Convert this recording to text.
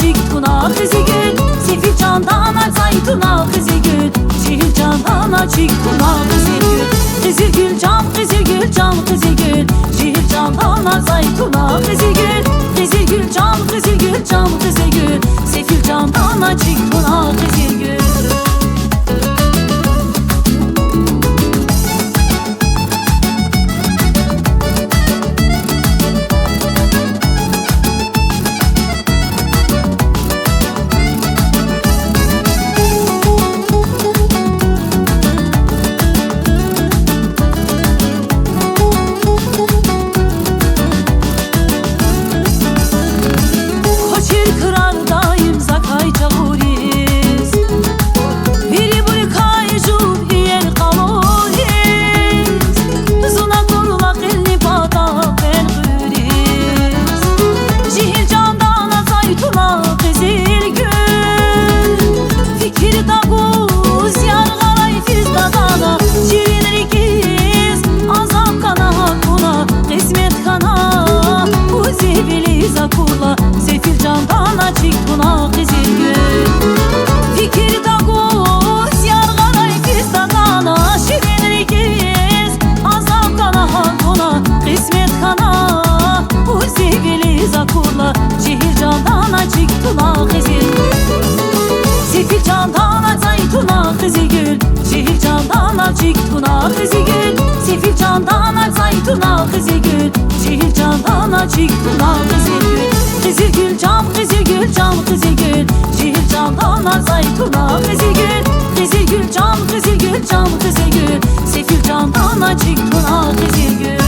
Çıktuna kızı gül, sefil candan zaytuna kızı gül, şehir candan çıktuna kızı gül, kızı gül can kızı gül can kızı gül, şehir candan zaytuna kızı gül, kızı gül can kızı gül can kızı gül, sefil candan çıktuna kızı gül. Sefil candan çıktuna kızı gül, fikir tağuz yar garay fistagana, şirin ikiz azap kana hakuna, kısmet kana bu sevgili zakurla, şehir candan çıktuna kızı gül, sefil candan zaytuna kızı gül, şehir candan çıktuna kızı gül, sefil candan zaytuna kızı gül, şehir candan çıktuna kızı gül. Kızı gül can kızı gül can kızı gül, şehir candan zaytuna kızı gül, kızı gül can kızı gül can kızı gül, sefil candan çıktuna kızı gül.